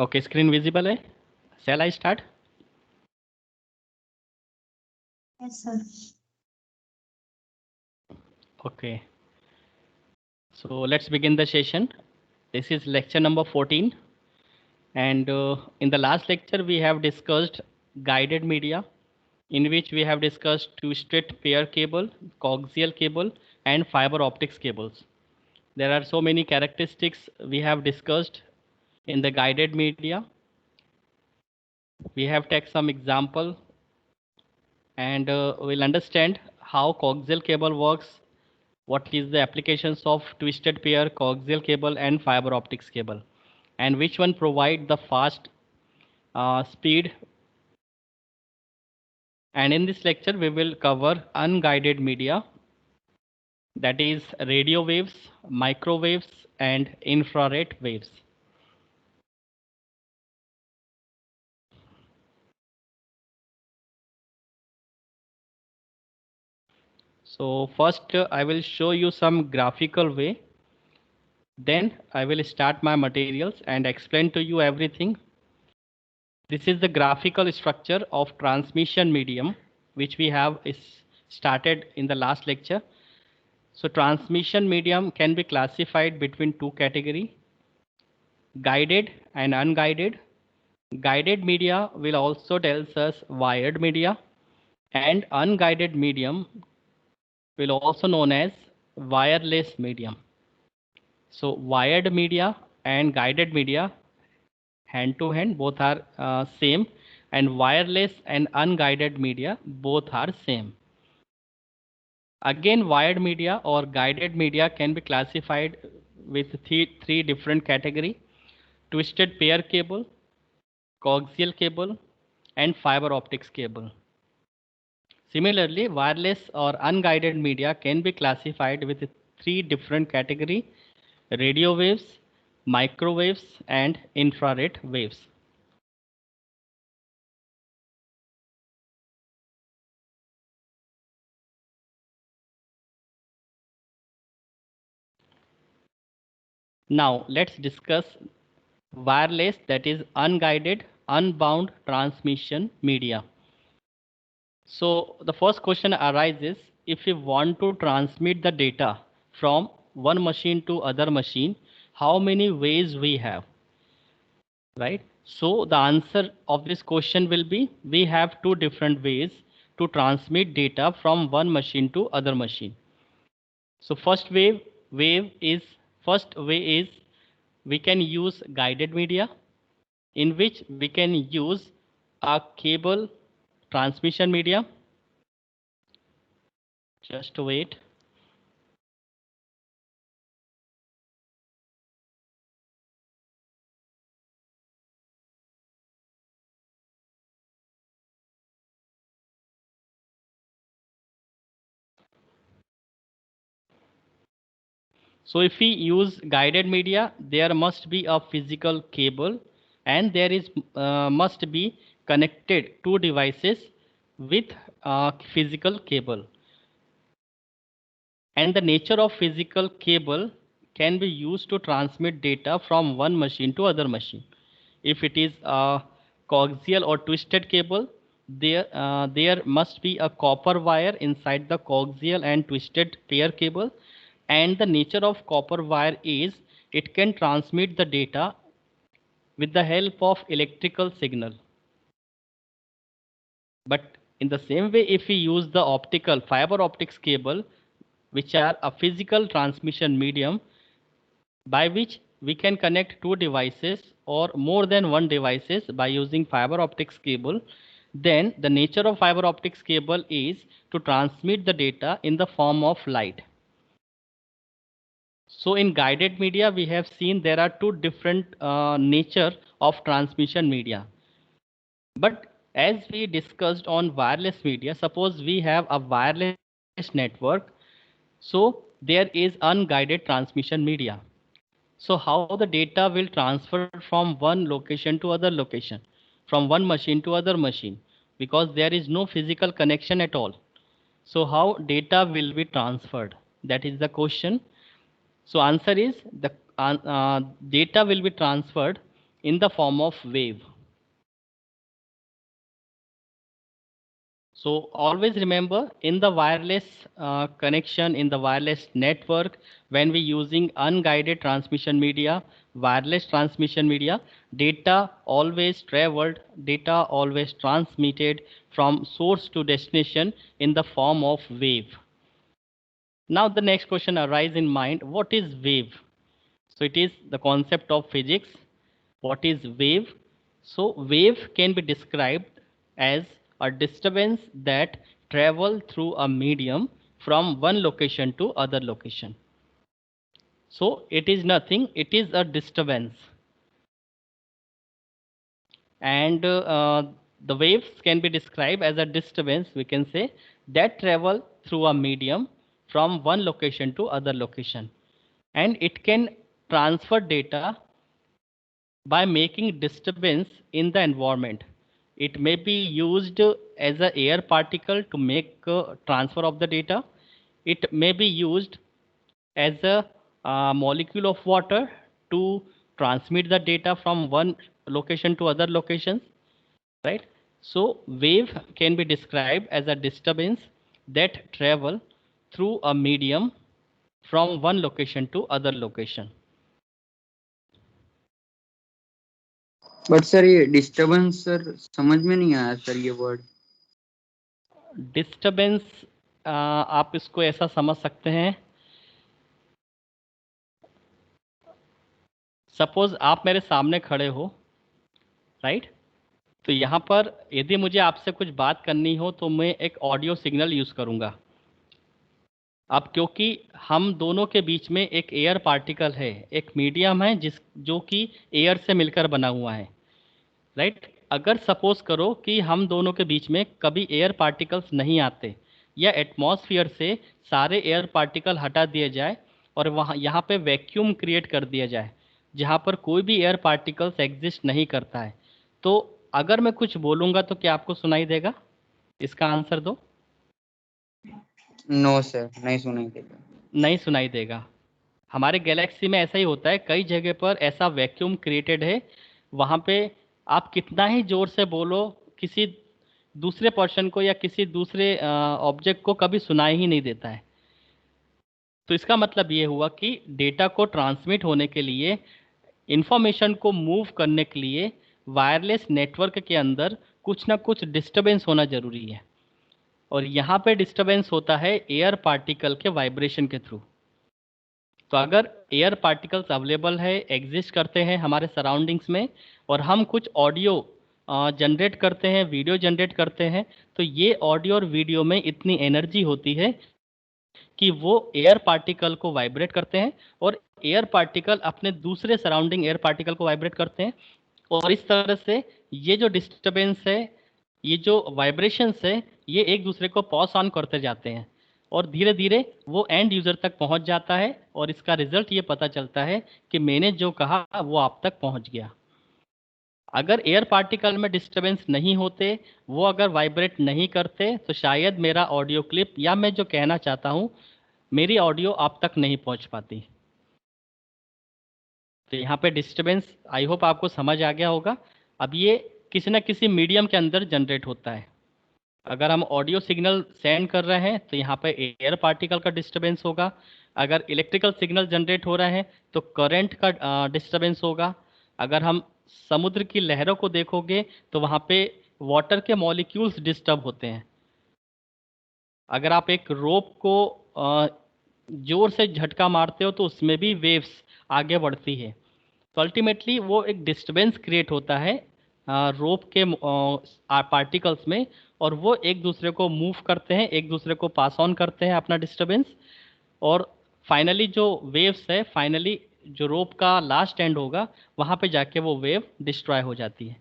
Okay, screen visible है? Shall I start? Yes, sir. Okay. So let's begin the session. This is lecture number 14. And in the last lecture, we have discussed guided media, in which we have discussed twisted pair cable, coaxial cable, and fiber optics cables. There are so many characteristics we have discussed in the guided media. We have taken some example and we'll understand how coaxial cable works, what is the applications of twisted pair, coaxial cable, and fiber optics cable, and which one provide the fast speed. And in this lecture, we will cover unguided media, that is radio waves, microwaves, and infrared waves. So first, I will show you some graphical way. Then I will start my materials and explain to you everything. This is the graphical structure of transmission medium, which we have started in the last lecture. So transmission medium can be classified between two categories, guided and unguided. Guided media will also tells us wired media, and unguided medium will also known as wireless medium. So wired media and guided media hand to hand both are same, and wireless and unguided media both are same. Again, wired media or guided media can be classified with three different category: twisted pair cable, coaxial cable, and fiber optics cable. Similarly, wireless or unguided media can be classified with three different category: radio waves, microwaves, and infrared waves. Now let's discuss wireless, that is unguided, unbound transmission media. So the first question arises, if we want to transmit the data from one machine to other machine, how many ways we have, right? So the answer of this question will be, we have two different ways to transmit data from one machine to other machine. So first way is we can use guided media, in which we can use a cable transmission media. Just wait. So if we use guided media, there must be a physical cable, and there is must be connected two devices with a physical cable. And the nature of physical cable can be used to transmit data from one machine to other machine. If it is a coaxial or twisted cable, there must be a copper wire inside the coaxial and twisted pair cable, and the nature of copper wire is it can transmit the data with the help of electrical signal. But in the same way, if we use the optical fiber optics cable, which are a physical transmission medium, by which we can connect two devices or more than one devices by using fiber optics cable, then the nature of fiber optics cable is to transmit the data in the form of light. So in guided media, we have seen there are two different nature of transmission media. But as we discussed on wireless media, suppose we have a wireless network, so there is unguided transmission media. So how the data will transfer from one location to other location, from one machine to other machine, because there is no physical connection at all. So how data will be transferred? That is the question. So answer is the data will be transferred in the form of wave. So always remember, in the wireless connection, in the wireless network, when we using unguided transmission media, wireless transmission media, data always traveled, data always transmitted from source to destination in the form of wave. Now the next question arises in mind, what is wave? So it is the concept of physics. What is wave? So wave can be described as a disturbance that travel through a medium from one location to other location. So it is nothing, it is a disturbance. And the waves can be described as a disturbance, we can say, that travel through a medium from one location to other location. And it can transfer data by making disturbance in the environment. It may be used as an air particle to make transfer of the data. It may be used as a molecule of water to transmit the data from one location to other locations, right? So wave can be described as a disturbance that travel through a medium from one location to other location. But sir ये disturbance sir समझ में नहीं आया sir ये word. Disturbance आप इसको ऐसा समझ सकते हैं, सपोज आप मेरे सामने खड़े हो, राइट? तो यहाँ पर यदि मुझे आपसे कुछ बात करनी हो तो मैं एक ऑडियो सिग्नल यूज़ करूँगा. अब क्योंकि हम दोनों के बीच में एक एयर पार्टिकल है, एक मीडियम है जो कि एयर से मिलकर बना हुआ है, राइट? अगर सपोज करो कि हम दोनों के बीच में कभी एयर पार्टिकल्स नहीं आते या एटमॉस्फेयर से सारे एयर पार्टिकल हटा दिए जाए और वहाँ यहाँ पे वैक्यूम क्रिएट कर दिया जाए जहाँ पर कोई भी एयर पार्टिकल्स एग्जिस्ट नहीं करता है, तो अगर मैं कुछ बोलूँगा तो क्या आपको सुनाई देगा? इसका आंसर दो. नो सर, नहीं सुनाई देगा. नहीं सुनाई देगा. हमारे गैलेक्सी में ऐसा ही होता है, कई जगह पर ऐसा वैक्यूम क्रिएटेड है, वहाँ पे आप कितना ही जोर से बोलो, किसी दूसरे पर्सन को या किसी दूसरे ऑब्जेक्ट को कभी सुनाई ही नहीं देता है. तो इसका मतलब ये हुआ कि डेटा को ट्रांसमिट होने के लिए, इंफॉर्मेशन को मूव करने के लिए वायरलेस नेटवर्क के अंदर कुछ ना कुछ डिस्टरबेंस होना ज़रूरी है. और यहाँ पे डिस्टरबेंस होता है एयर पार्टिकल के वाइब्रेशन के थ्रू. तो अगर एयर पार्टिकल्स अवेलेबल है, एग्जिस्ट करते हैं हमारे सराउंडिंग्स में, और हम कुछ ऑडियो जनरेट करते हैं, वीडियो जनरेट करते हैं, तो ये ऑडियो और वीडियो में इतनी एनर्जी होती है कि वो एयर पार्टिकल को वाइब्रेट करते हैं और एयर पार्टिकल अपने दूसरे सराउंडिंग एयर पार्टिकल को वाइब्रेट करते हैं. और इस तरह से ये जो डिस्टरबेंस है, ये जो वाइब्रेशंस है, ये एक दूसरे को पास ऑन करते जाते हैं और धीरे धीरे वो एंड यूज़र तक पहुंच जाता है और इसका रिजल्ट ये पता चलता है कि मैंने जो कहा वो आप तक पहुंच गया. अगर एयर पार्टिकल में डिस्टरबेंस नहीं होते, वो अगर वाइब्रेट नहीं करते, तो शायद मेरा ऑडियो क्लिप या मैं जो कहना चाहता हूँ, मेरी ऑडियो आप तक नहीं पहुँच पाती. तो यहाँ पे डिस्टरबेंस आई होप आपको समझ आ गया होगा. अब ये किसी न किसी मीडियम के अंदर जनरेट होता है. अगर हम ऑडियो सिग्नल सेंड कर रहे हैं तो यहाँ पे एयर पार्टिकल का डिस्टरबेंस होगा. अगर इलेक्ट्रिकल सिग्नल जनरेट हो रहे हैं तो करंट का डिस्टरबेंस होगा. अगर हम समुद्र की लहरों को देखोगे तो वहाँ पे वाटर के मॉलिक्यूल्स डिस्टर्ब होते हैं. अगर आप एक रोप को जोर से झटका मारते हो तो उसमें भी वेव्स आगे बढ़ती है. तो अल्टीमेटली वो एक डिस्टरबेंस क्रिएट होता है रोप के पार्टिकल्स में, और वो एक दूसरे को मूव करते हैं, एक दूसरे को पास ऑन करते हैं अपना डिस्टरबेंस, और फाइनली जो वेव्स है, फाइनली जो रोप का लास्ट एंड होगा वहाँ पे जाके वो वेव डिस्ट्रॉय हो जाती है.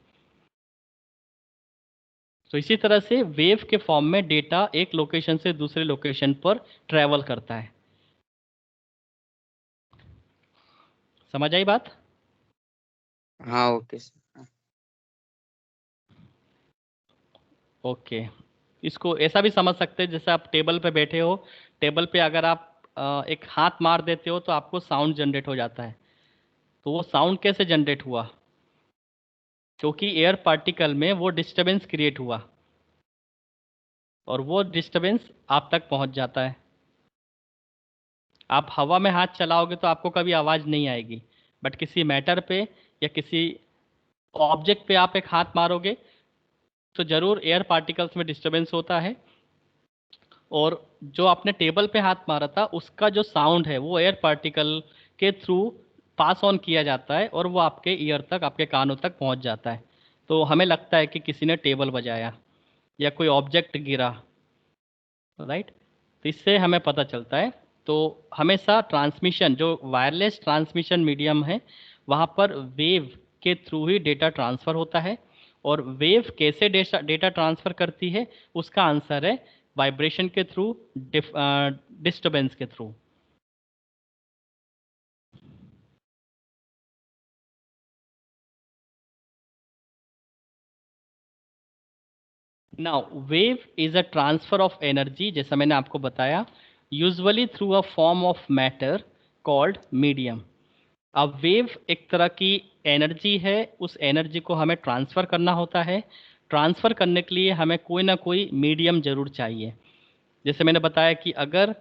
तो इसी तरह से वेव के फॉर्म में डेटा एक लोकेशन से दूसरे लोकेशन पर ट्रैवल करता है. समझ आई बात? हाँ ओके सर. ओके. इसको ऐसा भी समझ सकते हैं जैसे आप टेबल पे बैठे हो, टेबल पे अगर आप एक हाथ मार देते हो तो आपको साउंड जनरेट हो जाता है. तो वो साउंड कैसे जनरेट हुआ? क्योंकि एयर पार्टिकल में वो डिस्टरबेंस क्रिएट हुआ और वो डिस्टरबेंस आप तक पहुंच जाता है। आप हवा में हाथ चलाओगे तो आपको कभी आवाज़ नहीं आएगी, बट किसी मैटर पे या किसी ऑब्जेक्ट पे आप एक हाथ मारोगे तो ज़रूर एयर पार्टिकल्स में डिस्टरबेंस होता है। और जो आपने टेबल पे हाथ मारा था उसका जो साउंड है वो एयर पार्टिकल के थ्रू पास ऑन किया जाता है और वो आपके ईयर तक, आपके कानों तक पहुंच जाता है। तो हमें लगता है कि किसी ने टेबल बजाया या कोई ऑब्जेक्ट गिरा, राइट। तो इससे हमें पता चलता है। तो हमेशा ट्रांसमिशन, जो वायरलेस ट्रांसमिशन मीडियम है, वहाँ पर वेव के थ्रू ही डेटा ट्रांसफ़र होता है। और वेव कैसे डेटा ट्रांसफ़र करती है, उसका आंसर है वाइब्रेशन के थ्रू, डिस्टरबेंस के through. Now wave is a transfer of energy, जैसा मैंने आपको बताया, usually through a form of matter called medium. अब वेव एक तरह की एनर्जी है, उस एनर्जी को हमें ट्रांसफ़र करना होता है। ट्रांसफ़र करने के लिए हमें कोई ना कोई मीडियम ज़रूर चाहिए। जैसे मैंने बताया कि अगर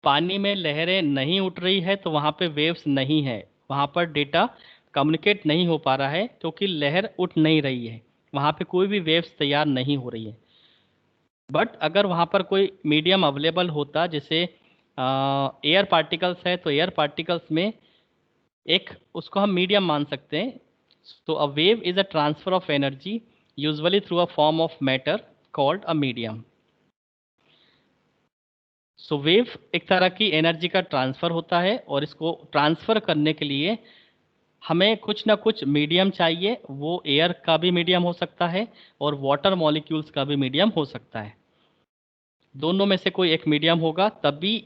पानी में लहरें नहीं उठ रही है तो वहाँ पे वेव्स नहीं है, वहाँ पर डेटा कम्युनिकेट नहीं हो पा रहा है क्योंकि लहर उठ नहीं रही है, वहाँ पे कोई भी वेव्स तैयार नहीं हो रही है। बट अगर वहाँ पर कोई मीडियम अवेलेबल होता, जैसे एयर पार्टिकल्स है, तो एयर पार्टिकल्स में एक उसको हम मीडियम मान सकते हैं। तो a wave is a transfer of energy usually through a form of matter called a medium. So wave एक तरह की एनर्जी का ट्रांसफ़र होता है और इसको ट्रांसफ़र करने के लिए हमें कुछ ना कुछ मीडियम चाहिए। वो एयर का भी मीडियम हो सकता है और वाटर मॉलिक्यूल्स का भी मीडियम हो सकता है। दोनों में से कोई एक मीडियम होगा तभी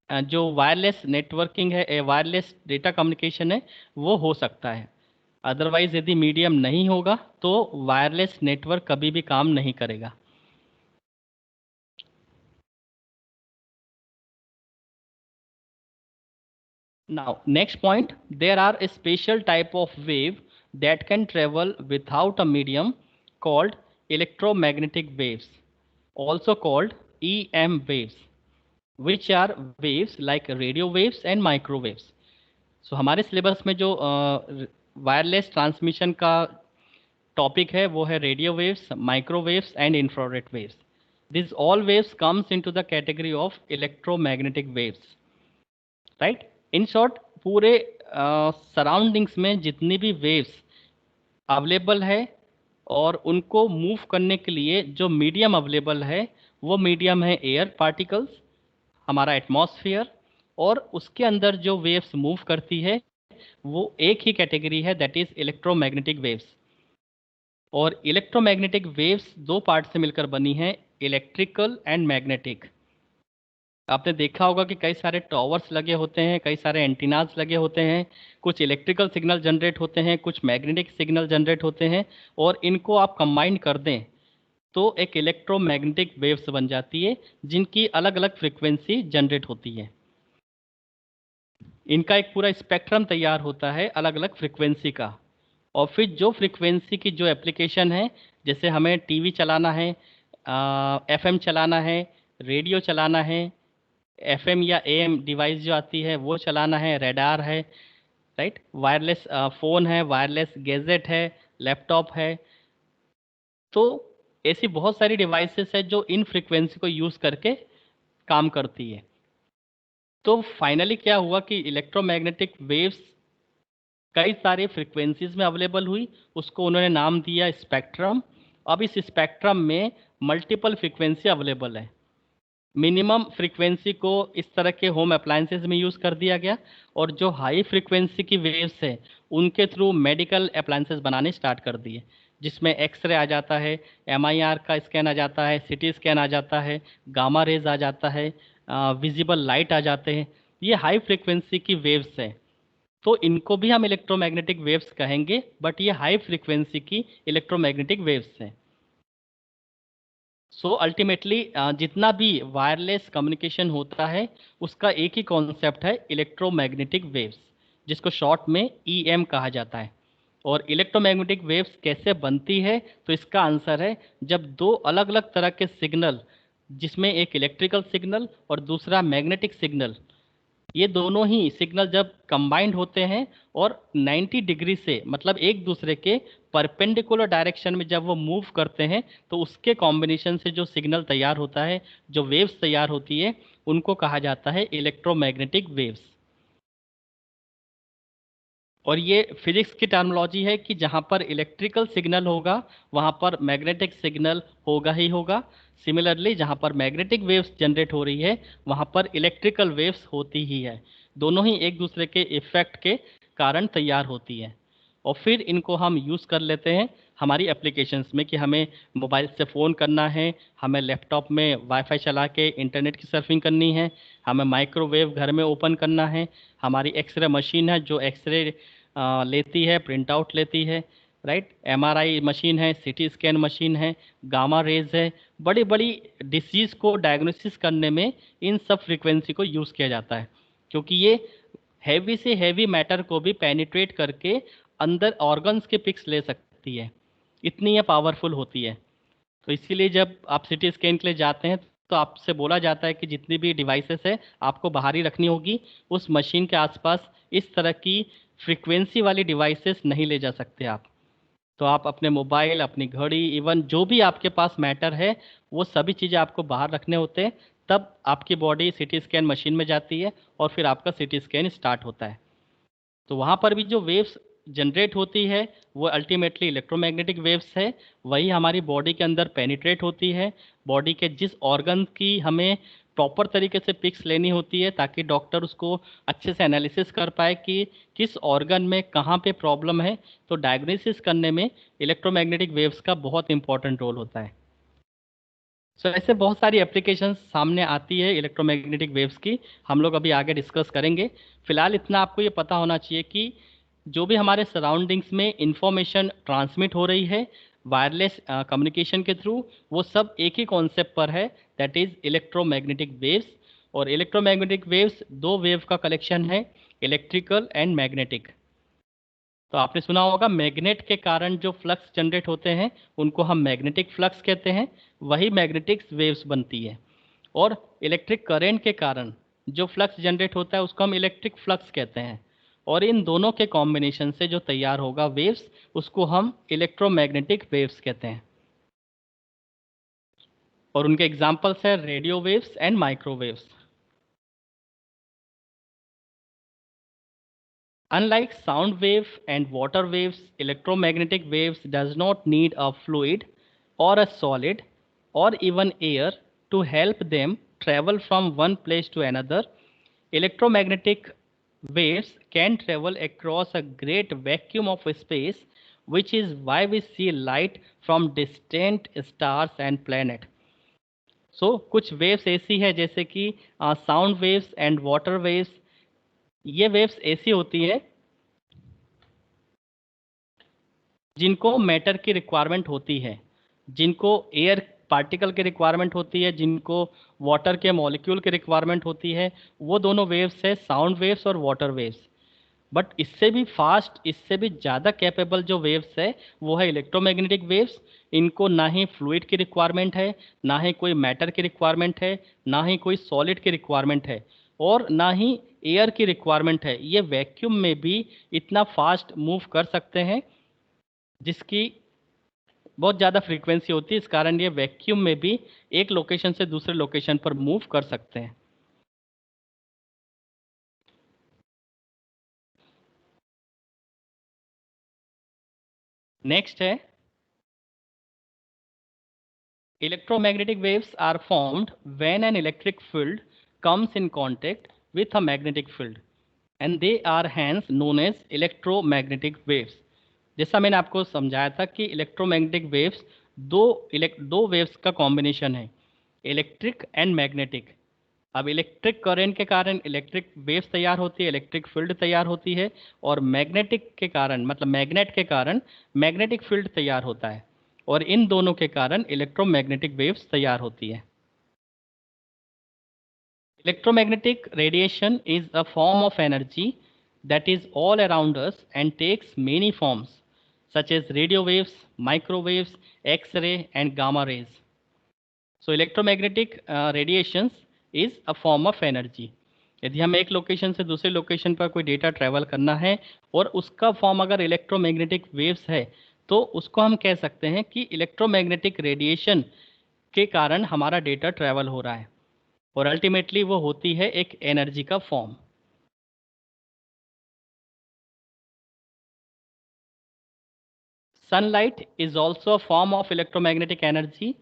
जो वायरलेस नेटवर्किंग है, वायरलेस डेटा कम्युनिकेशन है, वो हो सकता है। अदरवाइज यदि मीडियम नहीं होगा तो वायरलेस नेटवर्क कभी भी काम नहीं करेगा। Now, next point, there are a special type of wave that can travel without a medium called electromagnetic waves, also called EM waves, which are waves like radio waves and microwaves. So हमारे syllabus में जो wireless transmission का topic है वो है radio waves, microwaves and infrared waves. This all waves comes into the category of electromagnetic waves, right. In short, पूरे surroundings में जितनी भी वेव्स अवेलेबल है और उनको मूव करने के लिए जो मीडियम अवेलेबल है, वो मीडियम है एयर पार्टिकल्स, हमारा एटमॉस्फेयर। और उसके अंदर जो वेव्स मूव करती है वो एक ही कैटेगरी है, दैट इज इलेक्ट्रोमैग्नेटिक वेव्स। और इलेक्ट्रोमैग्नेटिक वेव्स दो पार्ट से मिलकर बनी है, इलेक्ट्रिकल एंड मैग्नेटिक। आपने देखा होगा कि कई सारे टॉवर्स लगे होते हैं, कई सारे एंटीनाज लगे होते हैं, कुछ इलेक्ट्रिकल सिग्नल जनरेट होते हैं, कुछ मैग्नेटिक सिग्नल जनरेट होते हैं। और इनको आप कंबाइन कर दें तो एक इलेक्ट्रोमैग्नेटिक वेव्स बन जाती है, जिनकी अलग अलग फ्रिक्वेंसी जनरेट होती है। इनका एक पूरा स्पेक्ट्रम तैयार होता है अलग अलग फ्रिक्वेंसी का। और फिर जो फ्रिक्वेंसी की जो एप्लीकेशन है, जैसे हमें टीवी चलाना है, एफएम चलाना है, रेडियो चलाना है, एफएम या एएम डिवाइस जो आती है वो चलाना है, रेडार है, राइट, वायरलेस फ़ोन है, वायरलेस गैजेट है, लैपटॉप है। तो ऐसी बहुत सारी डिवाइसेस है जो इन फ्रिक्वेंसी को यूज़ करके काम करती है। तो फाइनली क्या हुआ कि इलेक्ट्रोमैग्नेटिक वेव्स कई सारे फ्रिक्वेंसीज में अवेलेबल हुई, उसको उन्होंने नाम दिया स्पेक्ट्रम। अब इस स्पेक्ट्रम में मल्टीपल फ्रिक्वेंसी अवेलेबल है। मिनिमम फ्रीक्वेंसी को इस तरह के होम अप्लायंसेस में यूज़ कर दिया गया, और जो हाई फ्रीक्वेंसी की वेव्स है उनके थ्रू मेडिकल अप्लायंसेस बनाने स्टार्ट कर दिए, जिसमें एक्सरे आ जाता है, एमआईआर का स्कैन आ जाता है, सीटी स्कैन आ जाता है, गामा रेज आ जाता है, विजिबल लाइट आ जाते हैं। ये हाई फ्रीक्वेंसी की वेव्स हैं, तो इनको भी हम इलेक्ट्रोमैग्नेटिक वेव्स कहेंगे, बट ये हाई फ्रीक्वेंसी की इलेक्ट्रोमैग्नेटिक वेव्स हैं। सो अल्टीमेटली जितना भी वायरलेस कम्युनिकेशन होता है उसका एक ही कॉन्सेप्ट है, इलेक्ट्रोमैग्नेटिक वेव्स, जिसको शॉर्ट में ईएम कहा जाता है। और इलेक्ट्रोमैग्नेटिक वेव्स कैसे बनती है, तो इसका आंसर है जब दो अलग अलग तरह के सिग्नल, जिसमें एक इलेक्ट्रिकल सिग्नल और दूसरा मैग्नेटिक सिग्नल, ये दोनों ही सिग्नल जब कंबाइंड होते हैं और 90 डिग्री से, मतलब एक दूसरे के परपेंडिकुलर डायरेक्शन में जब वो मूव करते हैं, तो उसके कॉम्बिनेशन से जो सिग्नल तैयार होता है, जो वेव्स तैयार होती है, उनको कहा जाता है इलेक्ट्रोमैग्नेटिक वेव्स। और ये फिजिक्स की टर्मिनोलॉजी है कि जहाँ पर इलेक्ट्रिकल सिग्नल होगा वहाँ पर मैग्नेटिक सिग्नल होगा ही होगा। सिमिलरली जहाँ पर मैग्नेटिक वेव्स जनरेट हो रही है वहाँ पर इलेक्ट्रिकल वेव्स होती ही है। दोनों ही एक दूसरे के इफेक्ट के कारण तैयार होती है और फिर इनको हम यूज़ कर लेते हैं हमारी एप्लीकेशंस में, कि हमें मोबाइल से फ़ोन करना है, हमें लैपटॉप में वाईफाई चला के इंटरनेट की सर्फिंग करनी है, हमें माइक्रोवेव घर में ओपन करना है, हमारी एक्सरे मशीन है जो एक्सरे लेती है, प्रिंट आउट लेती है, राइट, एमआरआई मशीन है, सीटी स्कैन मशीन है, गामा रेज है, बड़ी बड़ी डिसीज़ को डायग्नोसिस करने में इन सब फ्रीक्वेंसी को यूज़ किया जाता है, क्योंकि ये हैवी से हैवी मैटर को भी पेनिट्रेट करके अंदर ऑर्गन्स के पिक्स ले सकती है, इतनी ये पावरफुल होती है। तो इसीलिए जब आप सिटी स्कैन के लिए जाते हैं तो आपसे बोला जाता है कि जितनी भी डिवाइसेस है आपको बाहर ही रखनी होगी, उस मशीन के आसपास इस तरह की फ्रीक्वेंसी वाली डिवाइसेस नहीं ले जा सकते आप। तो आप अपने मोबाइल, अपनी घड़ी, इवन जो भी आपके पास मैटर है, वो सभी चीज़ें आपको बाहर रखने होते हैं, तब आपकी बॉडी सिटी स्कैन मशीन में जाती है और फिर आपका सिटी स्कैन स्टार्ट होता है। तो वहाँ पर भी जो वेव्स जनरेट होती है वो अल्टीमेटली इलेक्ट्रोमैग्नेटिक वेव्स है, वही हमारी बॉडी के अंदर पेनिट्रेट होती है। बॉडी के जिस ऑर्गन की हमें प्रॉपर तरीके से पिक्स लेनी होती है ताकि डॉक्टर उसको अच्छे से एनालिसिस कर पाए कि किस ऑर्गन में कहाँ पे प्रॉब्लम है, तो डायग्नोसिस करने में इलेक्ट्रोमैग्नेटिक वेव्स का बहुत इंपॉर्टेंट रोल होता है। सो ऐसे बहुत सारी एप्लीकेशंस सामने आती है इलेक्ट्रोमैग्नेटिक वेव्स की, हम लोग अभी आगे डिस्कस करेंगे। फिलहाल इतना आपको ये पता होना चाहिए कि जो भी हमारे सराउंडिंग्स में इंफॉर्मेशन ट्रांसमिट हो रही है वायरलेस कम्युनिकेशन के थ्रू, वो सब एक ही कॉन्सेप्ट पर है, दैट इज़ इलेक्ट्रोमैग्नेटिक वेव्स। और इलेक्ट्रोमैग्नेटिक वेव्स दो वेव का कलेक्शन है, इलेक्ट्रिकल एंड मैग्नेटिक। तो आपने सुना होगा मैग्नेट के कारण जो फ्लक्स जनरेट होते हैं उनको हम मैग्नेटिक फ्लक्स कहते हैं, वही मैग्नेटिक वेव्स बनती है। और इलेक्ट्रिक करंट के कारण जो फ्लक्स जनरेट होता है उसको हम इलेक्ट्रिक फ्लक्स कहते हैं। और इन दोनों के कॉम्बिनेशन से जो तैयार होगा वेव्स, उसको हम इलेक्ट्रोमैग्नेटिक वेव्स कहते हैं। और उनके एग्जाम्पल्स है radio waves and microwaves. Unlike sound wave and water waves, electromagnetic waves does not need a fluid or a solid or even air to help them travel from one place to another. Electromagnetic waves can travel across a great vacuum of space, which is why we see light from distant stars and planets. So कुछ waves ऐसी है जैसे कि sound waves and water waves, ये waves ऐसी होती हैं जिनको मैटर की रिक्वायरमेंट होती है, जिनको एयर पार्टिकल की रिक्वायरमेंट होती है, जिनको वाटर के मॉलिक्यूल की रिक्वायरमेंट होती है, वो दोनों वेव्स है साउंड वेव्स और वाटर वेव्स। बट इससे भी फास्ट, इससे भी ज़्यादा कैपेबल जो वेव्स है वो है इलेक्ट्रोमैग्नेटिक वेव्स। इनको ना ही फ्लूइड की रिक्वायरमेंट है, ना ही कोई मैटर की रिक्वायरमेंट है, ना ही कोई सॉलिड की रिक्वायरमेंट है, और ना ही एयर की रिक्वायरमेंट है। ये वैक्यूम में भी इतना फास्ट मूव कर सकते हैं जिसकी बहुत ज़्यादा फ्रीक्वेंसी होती है, इस कारण ये वैक्यूम में भी एक लोकेशन से दूसरे लोकेशन पर मूव कर सकते हैं। नेक्स्ट है electromagnetic waves are formed when an electric field comes in contact with a magnetic field and they are hence known as electromagnetic waves. जैसा मैंने आपको समझाया था कि इलेक्ट्रोमैग्नेटिक वेव्स दो वेव्स का कॉम्बिनेशन है, इलेक्ट्रिक एंड मैग्नेटिक। अब इलेक्ट्रिक करंट के कारण इलेक्ट्रिक वेव्स तैयार होती है, इलेक्ट्रिक फील्ड तैयार होती है, और मैग्नेटिक के कारण, मतलब मैग्नेट के कारण मैग्नेटिक फील्ड तैयार होता है, और इन दोनों के कारण इलेक्ट्रोमैग्नेटिक वेव्स तैयार होती है। Electromagnetic radiation is a form of energy that is all around us and takes many forms. such as radio waves, microwaves, X-ray and gamma rays. So electromagnetic radiations is a form of energy. यदि हम एक location से दूसरे location पर कोई data travel करना है और उसका फॉर्म अगर इलेक्ट्रोमैग्नेटिक वेव्स है तो उसको हम कह सकते हैं कि इलेक्ट्रोमैग्नेटिक रेडिएशन के कारण हमारा डेटा ट्रैवल हो रहा है और अल्टीमेटली वो होती है एक एनर्जी का form. Sunlight is also a form of electromagnetic energy.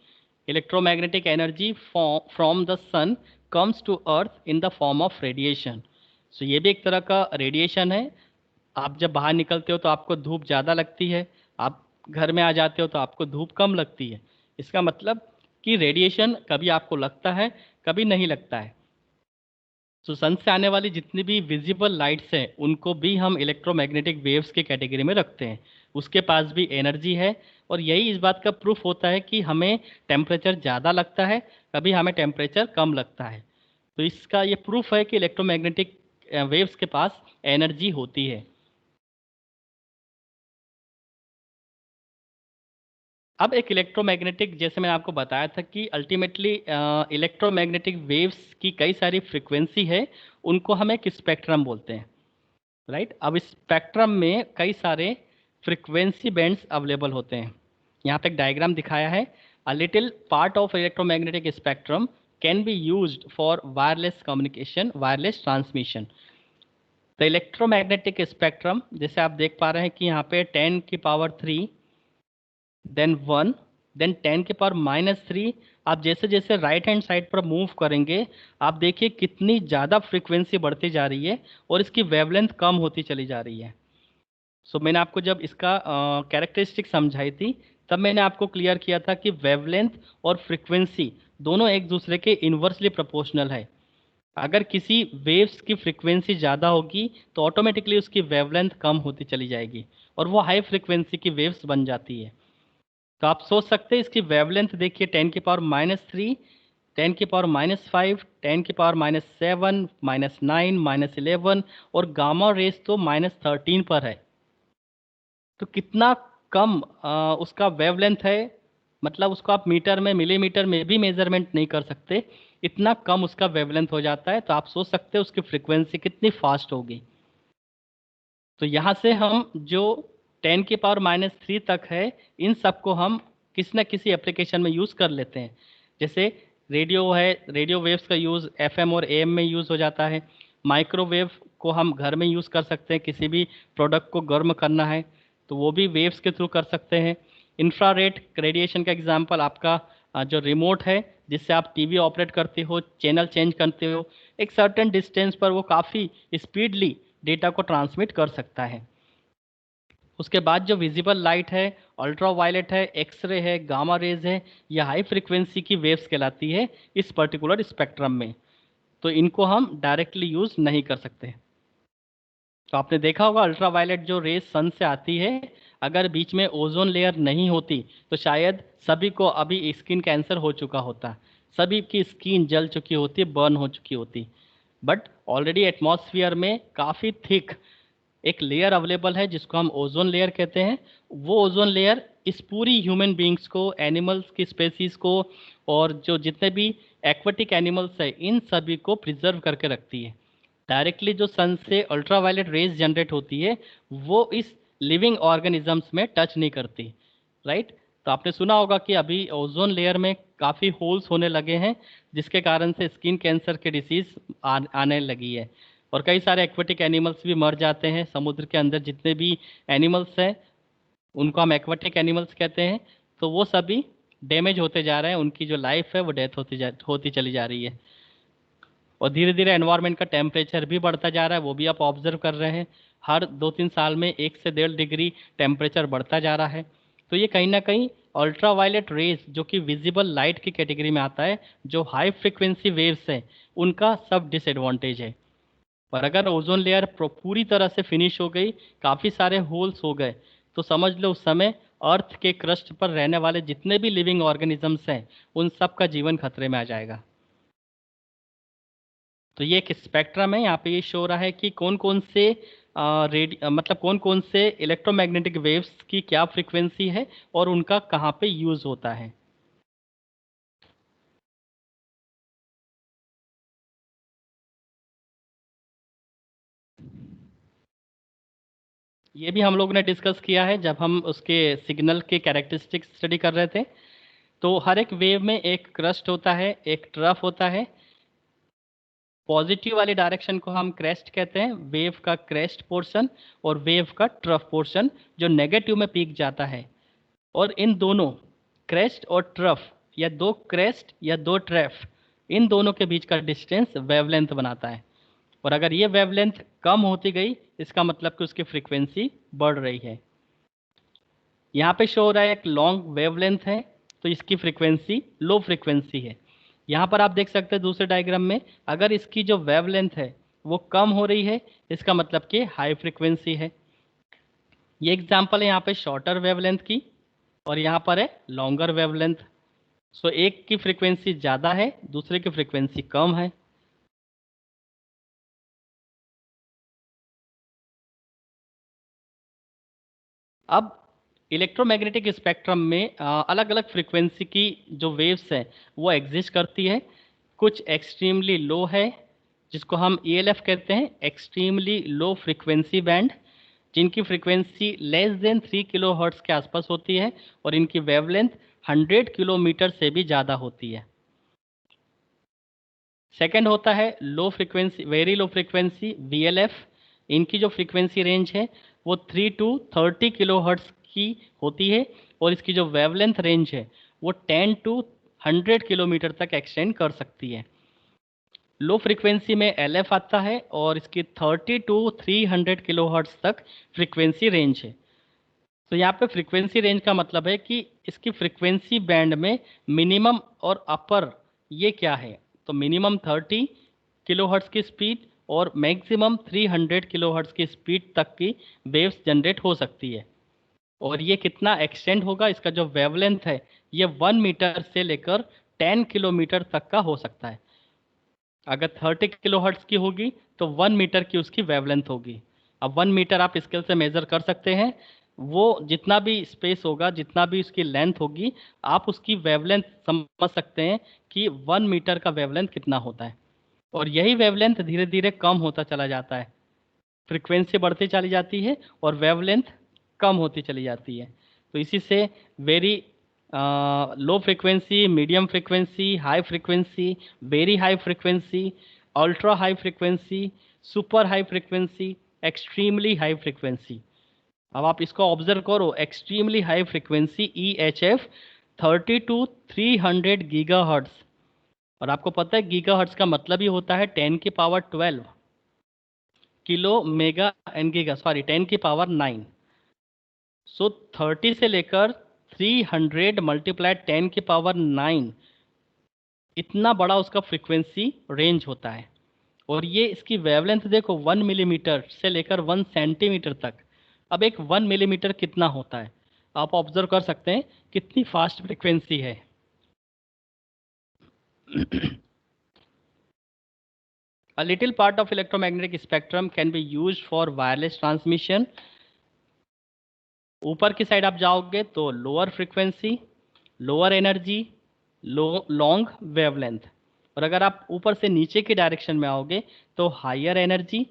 Electromagnetic energy from the sun comes to earth in the form of radiation. So ये भी एक तरह का रेडिएशन है. आप जब बाहर निकलते हो तो आपको धूप ज़्यादा लगती है, आप घर में आ जाते हो तो आपको धूप कम लगती है. इसका मतलब कि रेडिएशन कभी आपको लगता है, कभी नहीं लगता है. तो सन से आने वाली जितनी भी विजिबल लाइट्स हैं उनको भी हम इलेक्ट्रोमैग्नेटिक वेव्स के कैटेगरी में रखते हैं. उसके पास भी एनर्जी है और यही इस बात का प्रूफ होता है कि हमें टेम्परेचर ज़्यादा लगता है, कभी हमें टेम्परेचर कम लगता है. तो इसका ये प्रूफ है कि इलेक्ट्रोमैग्नेटिक वेव्स के पास एनर्जी होती है. अब एक इलेक्ट्रोमैग्नेटिक, जैसे मैंने आपको बताया था कि अल्टीमेटली इलेक्ट्रोमैग्नेटिक वेव्स की कई सारी फ्रिक्वेंसी है, उनको हम एक स्पेक्ट्रम बोलते हैं, राइट. अब इस स्पेक्ट्रम में कई सारे फ्रिक्वेंसी बैंड्स अवेलेबल होते हैं. यहाँ पे एक डायग्राम दिखाया है. A little part of electromagnetic spectrum can be used for wireless communication, wireless transmission. The electromagnetic spectrum, जैसे आप देख पा रहे हैं कि यहाँ पे 10⁻³ देन 1 देन 10⁻³ आप जैसे जैसे राइट हैंड साइड पर मूव करेंगे आप देखिए कितनी ज़्यादा फ्रीक्वेंसी बढ़ती जा रही है और इसकी वेवलेंथ कम होती चली जा रही है. सो मैंने आपको जब इसका कैरेक्टरिस्टिक समझाई थी तब मैंने आपको क्लियर किया था कि वेवलेंथ और फ्रीक्वेंसी दोनों एक दूसरे के इन्वर्सली प्रोपोर्शनल है. अगर किसी वेव्स की फ्रीक्वेंसी ज़्यादा होगी तो ऑटोमेटिकली उसकी वेवलेंथ कम होती चली जाएगी और वो हाई फ्रीक्वेंसी की वेव्स बन जाती है. तो आप सोच सकते हैं इसकी वेवलेंथ देखिए 10⁻³ 10⁻⁵ 10⁻⁷ -9 -11 और गामा रेस तो -13 पर है. तो कितना कम उसका वेवलेंथ है, मतलब उसको आप मीटर में मिलीमीटर में भी मेजरमेंट नहीं कर सकते, इतना कम उसका वेवलेंथ हो जाता है. तो आप सोच सकते हैं उसकी फ्रीक्वेंसी कितनी फास्ट होगी. तो यहाँ से हम जो 10⁻³ तक है इन सब को हम किसी न किसी एप्लीकेशन में यूज़ कर लेते हैं. जैसे रेडियो है, रेडियो वेव्स का यूज़ FM और AM में यूज़ हो जाता है. माइक्रोवेव को हम घर में यूज़ कर सकते हैं, किसी भी प्रोडक्ट को गर्म करना है तो वो भी वेव्स के थ्रू कर सकते हैं. इंफ्रारेड रेडिएशन का एग्जांपल आपका जो रिमोट है जिससे आप टीवी ऑपरेट करते हो, चैनल चेंज करते हो, एक सर्टेन डिस्टेंस पर वो काफ़ी स्पीडली डेटा को ट्रांसमिट कर सकता है. उसके बाद जो विजिबल लाइट है, अल्ट्रा वायलेट है, एक्सरे है, गामा रेज है, यह हाई फ्रिक्वेंसी की वेव्स कहलाती है इस पर्टिकुलर स्पेक्ट्रम में. तो इनको हम डायरेक्टली यूज़ नहीं कर सकते. तो आपने देखा होगा अल्ट्रा वायलेट जो रेज सन से आती है, अगर बीच में ओजोन लेयर नहीं होती तो शायद सभी को अभी स्किन कैंसर हो चुका होता, सभी की स्किन जल चुकी होती, बर्न हो चुकी होती. बट ऑलरेडी एटमॉस्फेयर में काफ़ी थिक एक लेयर अवेलेबल है जिसको हम ओजोन लेयर कहते हैं. वो ओजोन लेयर इस पूरी ह्यूमन बींग्स को, एनिमल्स की स्पेसीज को और जो जितने भी एक्वाटिक एनिमल्स है इन सभी को प्रिजर्व करके रखती है. डायरेक्टली जो सन से अल्ट्रावायलेट रेज जनरेट होती है वो इस लिविंग ऑर्गेनिजम्स में टच नहीं करती, राइट. तो आपने सुना होगा कि अभी ओजोन लेयर में काफ़ी होल्स होने लगे हैं जिसके कारण से स्किन कैंसर की डिसीज़ आने लगी है और कई सारे एक्वाटिक एनिमल्स भी मर जाते हैं. समुद्र के अंदर जितने भी एनिमल्स हैं उनको हम एक्वाटिक एनिमल्स कहते हैं. तो वो सभी डैमेज होते जा रहे हैं, उनकी जो लाइफ है वो डेथ होती चली जा रही है. और धीरे धीरे एनवायरनमेंट का टेम्परेचर भी बढ़ता जा रहा है, वो भी आप ऑब्जर्व कर रहे हैं. हर 2-3 साल में 1 से 1.5 डिग्री टेम्परेचर बढ़ता जा रहा है. तो ये कहीं ना कहीं अल्ट्रा वायलेट रेज जो कि विजिबल लाइट की कैटेगरी में आता है, जो हाई फ्रिक्वेंसी वेव्स हैं उनका सब डिसएडवांटेज है. पर अगर ओजोन लेयर पूरी तरह से फिनिश हो गई, काफ़ी सारे होल्स हो गए, तो समझ लो उस समय अर्थ के क्रस्ट पर रहने वाले जितने भी लिविंग ऑर्गेनिजम्स हैं उन सब का जीवन खतरे में आ जाएगा. तो ये एक स्पेक्ट्रम है, यहाँ पे ये शो रहा है कि कौन कौन से मतलब कौन कौन से इलेक्ट्रोमैग्नेटिक वेव्स की क्या फ्रीक्वेंसी है और उनका कहाँ पे यूज होता है। ये भी हम लोग ने डिस्कस किया है जब हम उसके सिग्नल के कैरेक्टरिस्टिक्स स्टडी कर रहे थे। तो हर एक वेव में एक क्रस्ट होता है, एक ट्रफ होता है। पॉजिटिव वाली डायरेक्शन को हम क्रेस्ट कहते हैं, वेव का क्रेस्ट पोर्शन, और वेव का ट्रफ पोर्शन जो नेगेटिव में पीक जाता है। और इन दोनों क्रेस्ट और ट्रफ, या दो क्रेस्ट या दो ट्रफ, इन दोनों के बीच का डिस्टेंस वेवलेंथ बनाता है। और अगर ये वेवलेंथ कम होती गई, इसका मतलब कि उसकी फ्रीक्वेंसी बढ़ रही है। यहाँ पे शो हो रहा है एक लॉन्ग वेवलेंथ है, तो इसकी फ्रीक्वेंसी लो फ्रीक्वेंसी है। यहाँ पर आप देख सकते हैं दूसरे डायग्राम में, अगर इसकी जो वेवलेंथ है वो कम हो रही है, इसका मतलब कि हाई फ्रीक्वेंसी है। ये एग्जांपल है यहाँ पे शॉर्टर वेवलेंथ की, और यहाँ पर है लॉन्गर वेवलेंथ। सो एक की फ्रीक्वेंसी ज़्यादा है, दूसरे की फ्रीक्वेंसी कम है। अब इलेक्ट्रोमैग्नेटिक स्पेक्ट्रम में अलग अलग फ्रीक्वेंसी की जो वेव्स हैं वो एग्जिस्ट करती है। कुछ एक्सट्रीमली लो है, जिसको हम ELF कहते हैं, एक्सट्रीमली लो फ्रीक्वेंसी बैंड, जिनकी frequency less than 3 kilo hertz के आसपास होती है, और इनकी वेवलेंथ 100 किलोमीटर से भी ज़्यादा होती है। सेकंड होता है low frequency, very low frequency, VLF। इनकी जो फ्रीक्वेंसी रेंज है वो 3 टू 30 किलो हर्ट्स की होती है, और इसकी जो वेवलेंथ रेंज है वो 10 टू 100 किलोमीटर तक एक्सटेंड कर सकती है। लो फ्रीक्वेंसी में LF आता है, और इसकी 30 टू 300 किलो हर्ट्स तक फ्रीक्वेंसी रेंज है। तो यहाँ पे फ्रीक्वेंसी रेंज का मतलब है कि इसकी फ्रीक्वेंसी बैंड में मिनिमम और अपर ये क्या है। तो मिनिमम 30 किलोहर्ट्ज़ की स्पीड और मैक्सिमम 300 किलोहर्ट्ज़ की स्पीड तक की वेव्स जनरेट हो सकती है। और ये कितना एक्सटेंड होगा, इसका जो वेवलेंथ है ये 1 मीटर से लेकर 10 किलोमीटर तक का हो सकता है। अगर 30 किलोहर्ट्ज़ की होगी तो 1 मीटर की उसकी वेवलेंथ होगी। अब 1 मीटर आप स्केल से मेज़र कर सकते हैं, वो जितना भी स्पेस होगा, जितना भी उसकी लेंथ होगी, आप उसकी वेवलेंथ समझ सकते हैं कि 1 मीटर का वेवलेंथ कितना होता है। और यही वेवलेंथ धीरे धीरे कम होता चला जाता है, फ्रीक्वेंसी बढ़ती चली जाती है और वेवलेंथ कम होती चली जाती है। तो इसी से very low frequency, medium frequency, high frequency, very high frequency, ultra high frequency, super high frequency, extremely high frequency. अब आप इसको ऑब्जर्व करो, extremely high frequency EHF 30 to 300 gigahertz. और आपको पता है गीगाहर्ट्ज का मतलब ही होता है 10 की पावर 12 किलो मेगा एन गीगा, सॉरी 10 की पावर 9। सो 30 से लेकर 300 मल्टीप्लाइड 10 की पावर 9, इतना बड़ा उसका फ्रीक्वेंसी रेंज होता है। और ये इसकी वेवलेंथ देखो, 1 मिलीमीटर से लेकर 1 सेंटीमीटर तक। अब एक 1 मिलीमीटर कितना होता है, आप ऑब्जर्व कर सकते हैं कितनी फास्ट फ्रीक्वेंसी है। A little part of electromagnetic spectrum can be used for wireless transmission. ऊपर की साइड आप जाओगे तो lower frequency, lower energy, long wavelength. और अगर आप ऊपर से नीचे की डायरेक्शन में आओगे तो higher energy,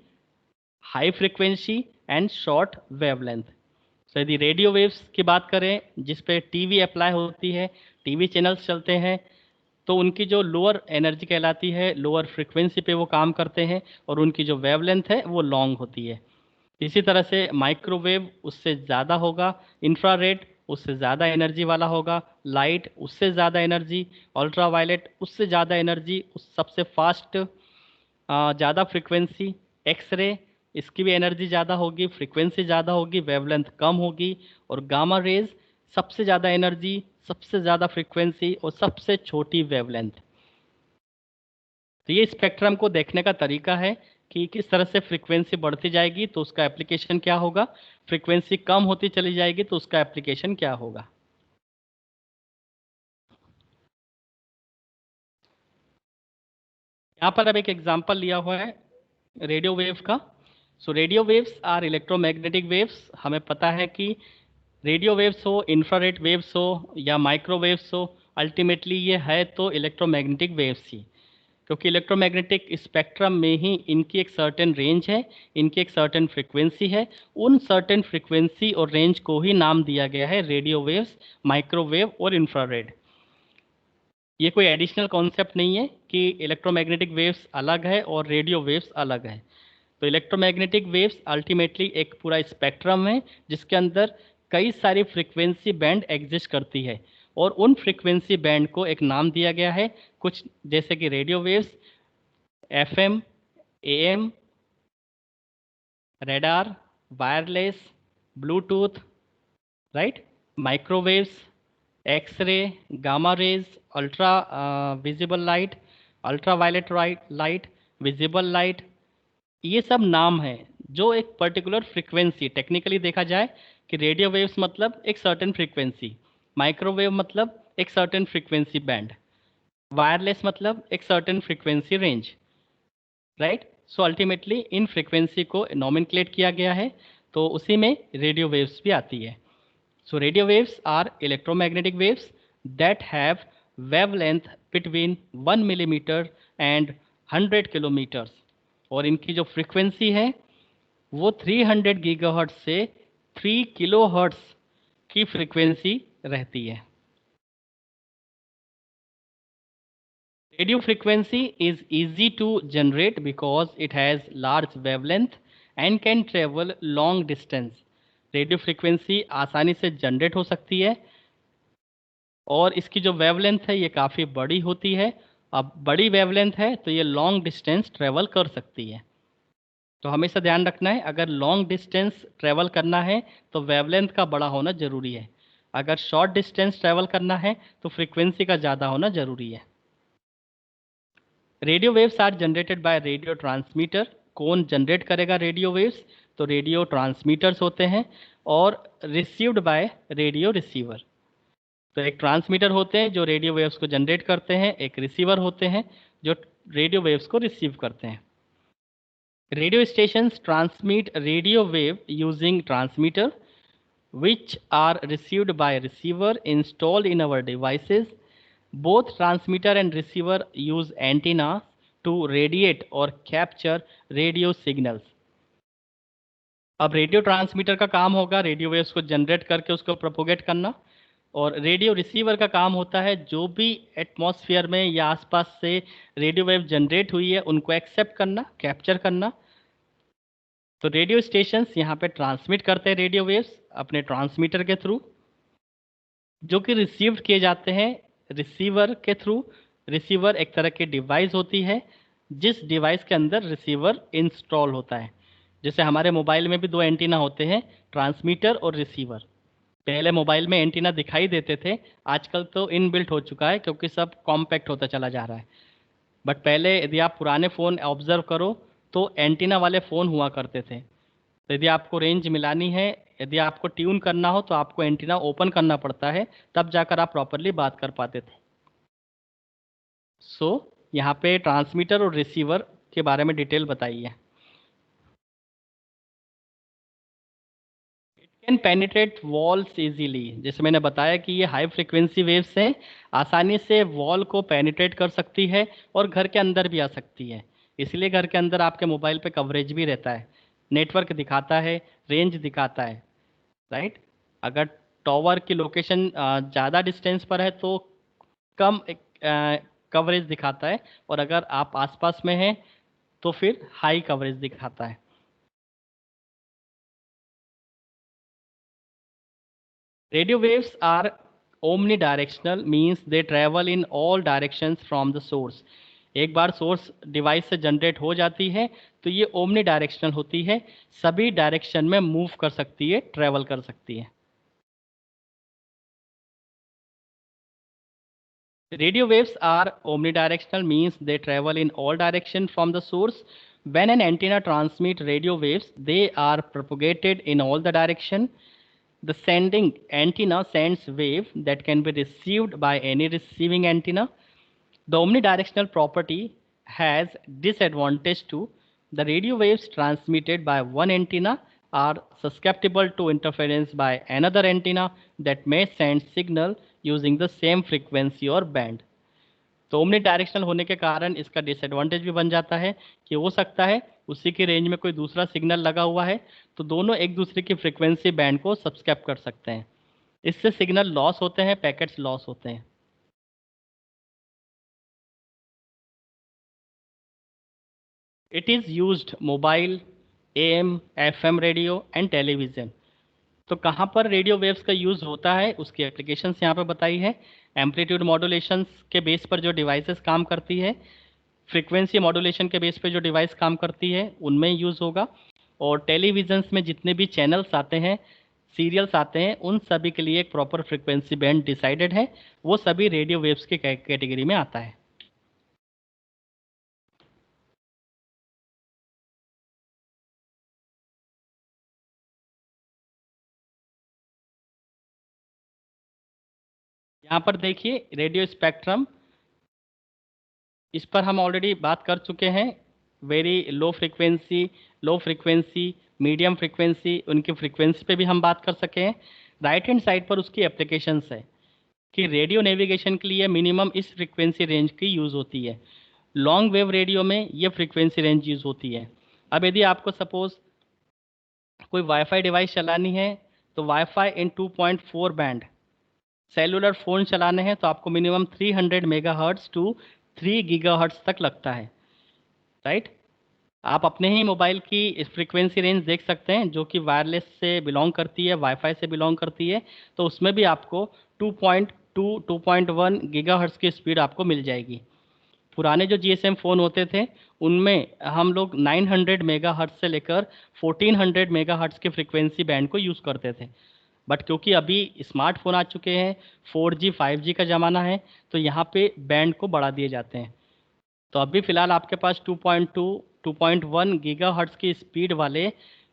high frequency and short wavelength. तो यदि रेडियो वेव्स की बात करें जिस पे टीवी अप्लाई होती है, टीवी चैनल्स चलते हैं, तो उनकी जो लोअर एनर्जी कहलाती है, लोअर फ्रीक्वेंसी पे वो काम करते हैं, और उनकी जो वेवलेंथ है वो लॉन्ग होती है। इसी तरह से माइक्रोवेव उससे ज़्यादा होगा, इंफ्रारेड उससे ज़्यादा एनर्जी वाला होगा, लाइट उससे ज़्यादा एनर्जी, अल्ट्रावायलेट उससे ज़्यादा एनर्जी, उस सबसे फास्ट ज़्यादा फ्रीक्वेंसी, एक्सरे इसकी भी एनर्जी ज़्यादा होगी, फ्रीक्वेंसी ज़्यादा होगी, वेवलेंथ कम होगी, और गामा रेज सबसे ज़्यादा एनर्जी, सबसे ज़्यादा फ्रीक्वेंसी और सबसे छोटी वेवलेंथ। तो ये स्पेक्ट्रम को देखने का तरीका है कि किस तरह से फ्रीक्वेंसी बढ़ती जाएगी तो उसका एप्लीकेशन क्या होगा, फ्रीक्वेंसी कम होती चली जाएगी तो उसका एप्लीकेशन क्या होगा। यहाँ पर अब एक एग्जांपल लिया हुआ है रेडियो वेव का। So radio waves are electromagnetic waves. हमें पता है कि रेडियो वेव्स हो, इंफ्रारेड वेव्स हो या माइक्रोवेव्स हो, अल्टीमेटली ये है तो इलेक्ट्रोमैग्नेटिक वेव्स ही, क्योंकि इलेक्ट्रोमैग्नेटिक स्पेक्ट्रम में ही इनकी एक सर्टेन रेंज है, इनकी एक सर्टेन फ्रिक्वेंसी है। उन सर्टेन फ्रिक्वेंसी और रेंज को ही नाम दिया गया है रेडियो वेव्स, माइक्रोवेव और इंफ्रारेड। ये कोई एडिशनल कॉन्सेप्ट नहीं है कि इलेक्ट्रोमैग्नेटिक वेव्स अलग है और रेडियो वेव्स अलग है। तो इलेक्ट्रोमैग्नेटिक वेव्स अल्टीमेटली एक पूरा स्पेक्ट्रम है जिसके अंदर कई सारी फ्रिक्वेंसी बैंड एग्जिस्ट करती है, और उन फ्रिक्वेंसी बैंड को एक नाम दिया गया है, कुछ जैसे कि radio waves, FM, AM, radar, wireless, Bluetooth, right, microwaves, x ray, gamma rays, ultra visible light, ultraviolet light, visible light, ये सब नाम हैं जो एक पर्टिकुलर फ्रीक्वेंसी, टेक्निकली देखा जाए कि रेडियो वेव्स मतलब एक सर्टेन फ्रीक्वेंसी, माइक्रोवेव मतलब एक सर्टेन फ्रीक्वेंसी बैंड, वायरलेस मतलब एक certain frequency range, right. So ultimately in frequency को नॉमेनक्लेट किया गया है, तो उसी में रेडियो वेव्स भी आती है। So radio waves are electromagnetic waves that have wavelength between 1 millimetre and 100 kilometres, और इनकी जो फ्रीक्वेंसी है वो 300 गीगाहर्ट्ज से 3 किलोहर्ट्ज की फ्रीक्वेंसी रहती है। Radio frequency is easy to generate because it has large wavelength and can travel long distance. Radio frequency आसानी से जनरेट हो सकती है और इसकी जो वेवलेंथ है ये काफ़ी बड़ी होती है। अब बड़ी वेवलेंथ है तो ये लॉन्ग डिस्टेंस ट्रेवल कर सकती है। तो हमेशा ध्यान रखना है, अगर लॉन्ग डिस्टेंस ट्रेवल करना है तो वेवलेंथ का बड़ा होना ज़रूरी है, अगर शॉर्ट डिस्टेंस ट्रेवल करना है तो फ्रीक्वेंसी का ज़्यादा होना ज़रूरी है। Radio waves are generated by radio transmitter. कौन जनरेट करेगा रेडियो वेव्स? तो रेडियो ट्रांसमीटर्स होते हैं, और रिसीव्ड बाय रेडियो रिसीवर। तो एक ट्रांसमीटर होते हैं जो रेडियो वेव्स को जनरेट करते हैं, एक रिसीवर होते हैं जो रेडियो वेव्स को रिसीव करते हैं। Radio stations transmit radio wave using transmitter which are received by receiver installed in our devices. Both transmitter and receiver use antennas to radiate or capture radio signals. अब radio transmitter का काम होगा radio waves को generate करके उसको propagate करना, और radio receiver का काम होता है जो भी एटमॉस्फेयर में या आसपास से रेडियो वेव जनरेट हुई है उनको एक्सेप्ट करना, कैप्चर करना। तो रेडियो स्टेशंस यहाँ पे ट्रांसमिट करते हैं रेडियो वेव्स अपने ट्रांसमीटर के थ्रू, जो कि रिसीव्ड किए जाते हैं रिसीवर के थ्रू। रिसीवर एक तरह की डिवाइस होती है जिस डिवाइस के अंदर रिसीवर इंस्टॉल होता है। जैसे हमारे मोबाइल में भी दो एंटीना होते हैं, ट्रांसमीटर और रिसीवर। पहले मोबाइल में एंटीना दिखाई देते थे, आजकल तो इनबिल्ट हो चुका है क्योंकि सब कॉम्पैक्ट होता चला जा रहा है। बट पहले यदि आप पुराने फ़ोन ऑब्जर्व करो तो एंटीना वाले फ़ोन हुआ करते थे। तो यदि आपको रेंज मिलानी है, यदि आपको ट्यून करना हो तो आपको एंटीना ओपन करना पड़ता है, तब जाकर आप प्रॉपरली बात कर पाते थे। सो यहाँ पे ट्रांसमीटर और रिसीवर के बारे में डिटेल बताई है। It can penetrate walls easily, जैसे मैंने बताया कि ये हाई फ्रिक्वेंसी वेव्स हैं, आसानी से वॉल को पेनिट्रेट कर सकती है और घर के अंदर भी आ सकती है। इसलिए घर के अंदर आपके मोबाइल पे कवरेज भी रहता है, नेटवर्क दिखाता है, रेंज दिखाता है, राइट। अगर टॉवर की लोकेशन ज़्यादा डिस्टेंस पर है तो कम कवरेज दिखाता है, और अगर आप आसपास में हैं तो फिर हाई कवरेज दिखाता है। Radio waves are omnidirectional, means they travel in all directions from the source. एक बार सोर्स डिवाइस से जनरेट हो जाती है तो ये ओमनी डायरेक्शनल होती है, सभी डायरेक्शन में मूव कर सकती है, ट्रेवल कर सकती है। Radio waves are omnidirectional, means they travel in all directions from the source. When an antenna transmits radio waves, they are propagated in all the direction. The sending antenna sends wave that can be received by any receiving antenna. The omnidirectional property has disadvantage too. The radio waves transmitted by one antenna are susceptible to interference by another antenna that may send signal using the same frequency or band. तो omni directional होने के कारण इसका disadvantage भी बन जाता है कि हो सकता है उसी की रेंज में कोई दूसरा सिग्नल लगा हुआ है तो दोनों एक दूसरे की फ्रीक्वेंसी बैंड को सब्सक्राइब कर सकते हैं, इससे सिग्नल लॉस होते हैं, पैकेट्स लॉस होते हैं. It is used mobile, AM, FM radio and television. तो कहाँ पर रेडियो वेव्स का यूज़ होता है उसकी एप्लीकेशंस यहाँ पर बताई है. एम्पलीट्यूड मॉड्यूलेशंस के बेस पर जो डिवाइसेस काम करती है, फ्रीक्वेंसी मॉड्यूलेशन के बेस पे जो डिवाइस काम करती है उनमें यूज़ होगा. और टेलीविजन्स में जितने भी चैनल्स आते हैं, सीरियल्स आते हैं, उन सभी के लिए एक प्रॉपर फ्रीक्वेंसी बैंड डिसाइडेड है, वो सभी रेडियो वेव्स के कैटेगरी में आता है. यहाँ पर देखिए रेडियो स्पेक्ट्रम, इस पर हम ऑलरेडी बात कर चुके हैं. Very low frequency, medium frequency, उनकी फ्रीक्वेंसी पे भी हम बात कर सके हैं. राइट हैंड साइड पर उसकी एप्लीकेशंस है कि रेडियो नेविगेशन के लिए मिनिमम इस फ्रीक्वेंसी रेंज की यूज़ होती है. लॉन्ग वेव रेडियो में ये फ्रीक्वेंसी रेंज यूज़ होती है. अब यदि आपको सपोज़ कोई वाईफाई डिवाइस चलानी है तो वाईफाई इन 2.4 बैंड, सेलुलर फ़ोन चलाने हैं तो आपको मिनिमम 300 मेगाहर्ट्ज़ टू 3 गीगाहर्ट्ज़ तक लगता है, राइट. आप अपने ही मोबाइल की फ्रीक्वेंसी रेंज देख सकते हैं जो कि वायरलेस से बिलोंग करती है, वाईफाई से बिलोंग करती है, तो उसमें भी आपको 2.2 2.1 गीगाहर्ट्ज़ की स्पीड आपको मिल जाएगी. पुराने जो GSM फ़ोन होते थे उनमें हम लोग 900 मेगाहर्ट्ज़ से लेकर 1400 मेगाहर्ट्ज़ के फ्रीक्वेंसी बैंड को यूज़ करते थे. बट क्योंकि अभी स्मार्टफोन आ चुके हैं, 4G 5G का ज़माना है, तो यहाँ पे बैंड को बढ़ा दिए जाते हैं. तो अभी फ़िलहाल आपके पास 2.2 2.1 गीगाहर्ट्ज़ की स्पीड वाले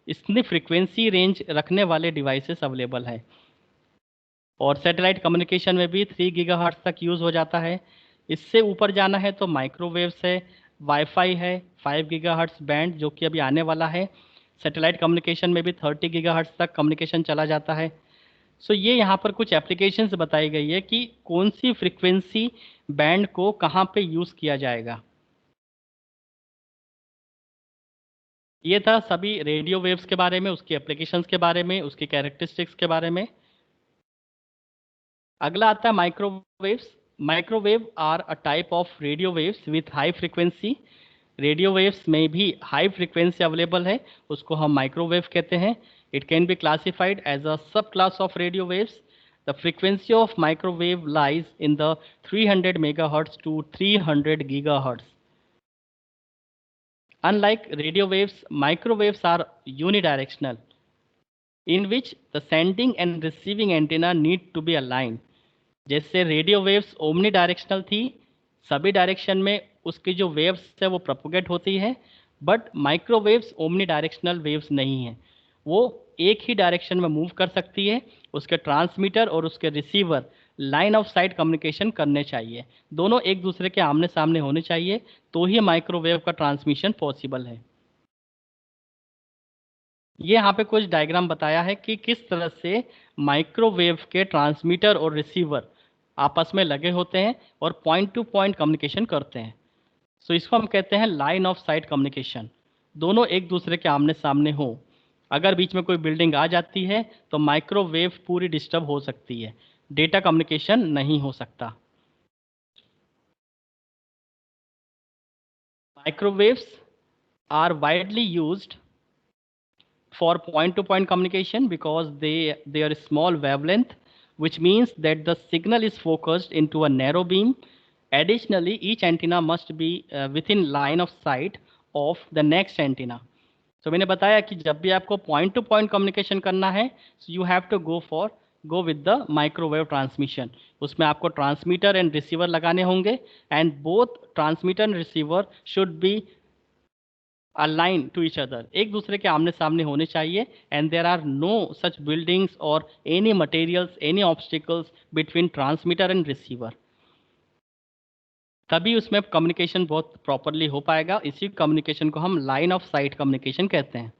इतनी फ्रीक्वेंसी रेंज रखने वाले डिवाइसेस अवेलेबल हैं. और सैटेलाइट कम्युनिकेशन में भी 3 गीगाहर्ट्ज़ तक यूज़ हो जाता है. इससे ऊपर जाना है तो माइक्रोवेव्स है, वाईफाई है, 5 गीगाहर्ट्ज़ बैंड जो कि अभी आने वाला है. सैटेलाइट कम्युनिकेशन में भी 30 गीगाहर्ट्ज़ तक कम्युनिकेशन चला जाता है. सो ये यहाँ पर कुछ एप्लीकेशंस बताई गई है कि कौन सी फ्रीक्वेंसी बैंड को कहाँ पे यूज़ किया जाएगा. ये था सभी रेडियो वेव्स के बारे में, उसकी एप्लीकेशंस के बारे में, उसकी कैरेक्टरिस्टिक्स के बारे में. अगला आता है microwaves. Microwave are a type of radio waves with high frequency. Radio waves में भी हाई फ्रीक्वेंसी अवेलेबल है, उसको हम माइक्रोवेव कहते हैं. It can be classified as a sub class of radio waves. The frequency of microwave lies in the 300 megahertz to 300 gigahertz. Unlike radio waves, microwaves are unidirectional, in which the sending and receiving antenna need to be aligned. जैसे radio waves omni directional थी, सभी direction में उसकी जो waves है वो propagate होती है, but microwaves omni directional waves नहीं है. वो एक ही डायरेक्शन में मूव कर सकती है. उसके ट्रांसमीटर और उसके receiver line of site communication करने चाहिए, दोनों एक दूसरे के आमने सामने होने चाहिए, तो ही माइक्रोवेव का ट्रांसमिशन पॉसिबल है. ये यहाँ पे कुछ डायग्राम बताया है कि किस तरह से माइक्रोवेव के ट्रांसमीटर और रिसीवर आपस में लगे होते हैं और पॉइंट टू पॉइंट कम्युनिकेशन करते हैं. सो इसको हम कहते हैं लाइन ऑफ साइट कम्युनिकेशन, दोनों एक दूसरे के आमने सामने हो. अगर बीच में कोई बिल्डिंग आ जाती है तो माइक्रोवेव पूरी डिस्टर्ब हो सकती है, डेटा कम्युनिकेशन नहीं हो सकता. Microwaves are widely used for point-to-point communication because they are small wavelength, which means that the signal is focused into a narrow beam. Additionally, each antenna must be within line of sight of the next antenna. तो मैंने बताया कि जब भी आपको point two point communication करना है, you have to go with the microwave transmission. उसमें आपको ट्रांसमीटर एंड रिसीवर लगाने होंगे, and both transmitter and receiver should be align to each other, एक दूसरे के आमने सामने होने चाहिए. And there are no such buildings और any materials, any obstacles between transmitter and receiver. तभी उसमें कम्युनिकेशन बहुत प्रॉपरली हो पाएगा। इसी कम्युनिकेशन को हम लाइन ऑफ साइट कम्युनिकेशन कहते हैं।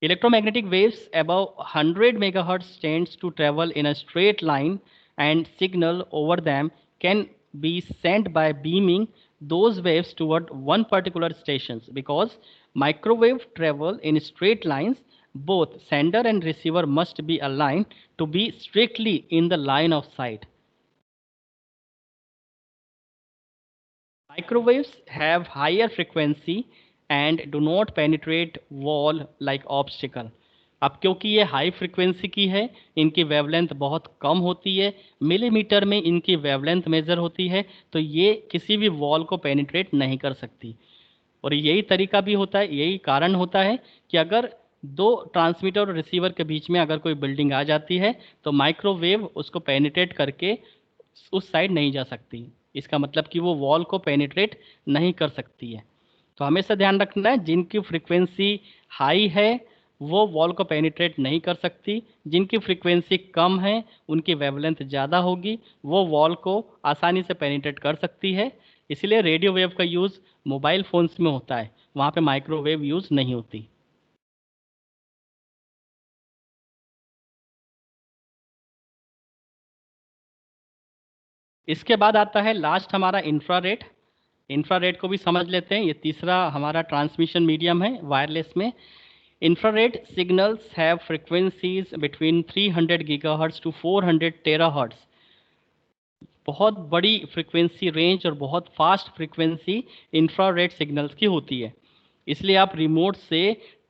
Electromagnetic waves above 100 megahertz tends to travel in a straight line, and signal over them can be sent by beaming those waves toward one particular stations. Because microwave travel in straight lines, both sender and receiver must be aligned to be strictly in the line of sight. Microwaves have higher frequency and do not penetrate wall like obstacle. अब क्योंकि ये high frequency की है, इनकी wavelength बहुत कम होती है, millimetre में इनकी वेवलेंथ मेजर होती है, तो ये किसी भी वॉल को पेनिट्रेट नहीं कर सकती। और यही तरीका भी होता है, यही कारण होता है कि अगर दो ट्रांसमीटर और रिसीवर के बीच में अगर कोई बिल्डिंग आ जाती है तो माइक्रोवेव उसको पेनिट्रेट करके उस साइड नहीं जा सकती। इसका मतलब कि वो वॉल को पेनिट्रेट नहीं कर सकती है। तो हमेशा ध्यान रखना है, जिनकी फ्रीक्वेंसी हाई है वो वॉल को पेनिट्रेट नहीं कर सकती, जिनकी फ्रीक्वेंसी कम है उनकी वेवलेंथ ज़्यादा होगी, वो वॉल को आसानी से पेनिट्रेट कर सकती है। इसलिए रेडियो वेव का यूज़ मोबाइल फ़ोन्स में होता है, वहाँ पे माइक्रोवेव यूज़ नहीं होती। इसके बाद आता है लास्ट हमारा इंफ्रारेड। इंफ्रारेड को भी समझ लेते हैं, ये तीसरा हमारा ट्रांसमिशन मीडियम है वायरलेस में। Infrared signals have frequencies between 300 GHz to 400 THz। बहुत बड़ी फ्रीक्वेंसी रेंज और बहुत फास्ट फ्रीक्वेंसी इंफ्रारेड सिग्नल्स की होती है। इसलिए आप रिमोट से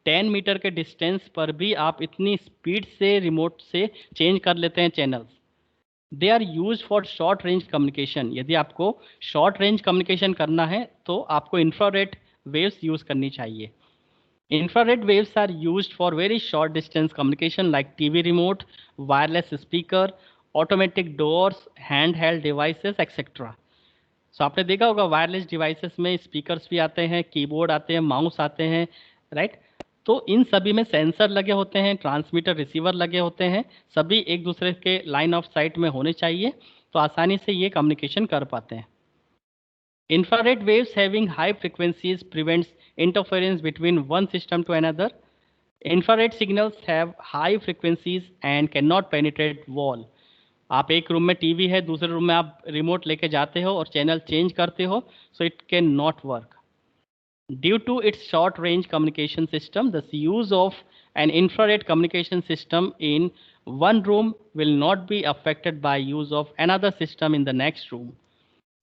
10 मीटर के डिस्टेंस पर भी आप इतनी स्पीड से रिमोट से चेंज कर लेते हैं channels. They are use for short range communication. यदि आपको शॉर्ट रेंज कम्युनिकेशन करना है तो आपको इंफ्रारेड वेव्स यूज़ करनी चाहिए। Infrared waves are used for very short distance communication like TV remote, wireless speaker, automatic doors, handheld devices, etc. सो आपने देखा होगा वायरलेस डिवाइसेस में स्पीकर्स भी आते हैं, कीबोर्ड आते हैं, माउस आते हैं, राइट। तो इन सभी में सेंसर लगे होते हैं, ट्रांसमीटर रिसीवर लगे होते हैं, सभी एक दूसरे के लाइन ऑफ साइट में होने चाहिए, तो आसानी से ये कम्युनिकेशन कर पाते हैं। Infrared waves having high frequencies prevents interference between one system to another. Infrared signals have high frequencies and cannot penetrate wall. आप एक रूम में टीवी है, दूसरे रूम में आप रिमोट लेके जाते हो और चैनल चेंज करते हो, so it cannot work. Due to its short range communication system, the use of an infrared communication system in one room will not be affected by use of another system in the next room.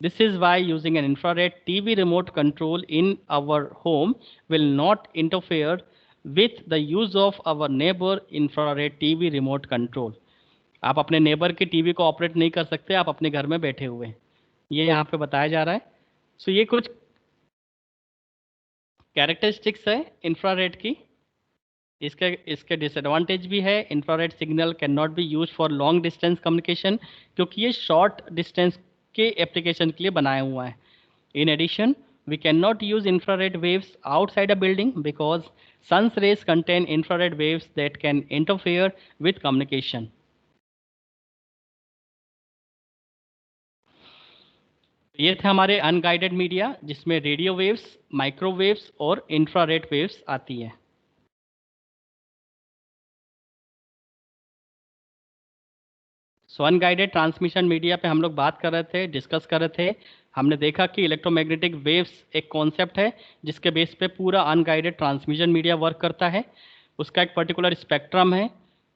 This is why using an infrared TV remote control in our home will not interfere with the use of our neighbor infrared TV remote control. आप अपने neighbour की TV को operate नहीं कर सकते, आप अपने घर में बैठे हुए हैं, ये यहाँ पे बताया जा रहा है। सो ये कुछ कैरेक्टरिस्टिक्स है इंफ्रारेड की। इसके इसके डिसएडवांटेज भी है। Infrared signal can not be use for long distance communication, क्योंकि ये शॉर्ट डिस्टेंस के एप्लीकेशन के लिए बनाया हुआ है। In addition, we cannot use infrared waves outside a building because sun's rays contain infrared waves that can interfere with communication. ये थे हमारे अनगाइडेड मीडिया, जिसमें रेडियो वेव्स, माइक्रोवेव्स और इंफ्रारेड वेव्स आती है। सो अनगाइडेड ट्रांसमिशन मीडिया पे हम लोग बात कर रहे थे, डिस्कस कर रहे थे। हमने देखा कि इलेक्ट्रोमैग्नेटिक वेव्स एक कॉन्सेप्ट है जिसके बेस पे पूरा अनगाइडेड ट्रांसमिशन मीडिया वर्क करता है। उसका एक पर्टिकुलर स्पेक्ट्रम है,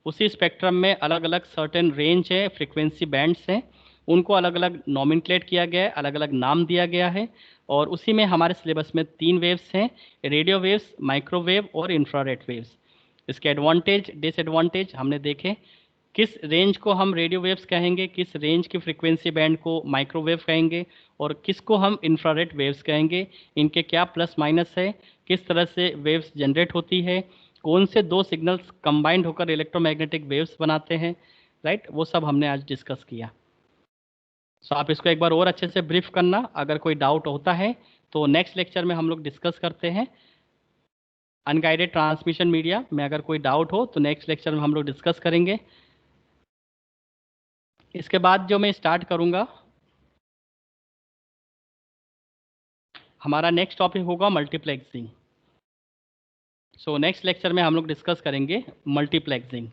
उसी स्पेक्ट्रम में अलग अलग सर्टेन रेंज है, फ्रीक्वेंसी बैंड्स हैं, उनको अलग अलग नॉमिनक्लेट किया गया है, अलग अलग नाम दिया गया है। और उसी में हमारे सिलेबस में 3 वेव्स हैं, रेडियो वेव्स, माइक्रोवेव और इंफ्रारेड वेव्स। इसके एडवांटेज डिसएडवांटेज हमने देखे। किस रेंज को हम रेडियो वेव्स कहेंगे, किस रेंज की फ्रीक्वेंसी बैंड को माइक्रोवेव कहेंगे और किसको हम इंफ्रारेड वेव्स कहेंगे, इनके क्या प्लस माइनस है, किस तरह से वेव्स जनरेट होती है, कौन से 2 सिग्नल्स कंबाइंड होकर इलेक्ट्रोमैग्नेटिक वेव्स बनाते हैं, राइट, वो सब हमने आज डिस्कस किया। सो आप इसको एक बार और अच्छे से ब्रीफ करना, अगर कोई डाउट होता है तो नेक्स्ट लेक्चर में हम लोग डिस्कस करते हैं। अनगाइडेड ट्रांसमिशन मीडिया में अगर कोई डाउट हो तो नेक्स्ट लेक्चर में हम लोग डिस्कस करेंगे। इसके बाद जो मैं स्टार्ट करूँगा हमारा नेक्स्ट टॉपिक होगा मल्टीप्लेक्सिंग। सो नेक्स्ट लेक्चर में हम लोग डिस्कस करेंगे मल्टीप्लेक्सिंग।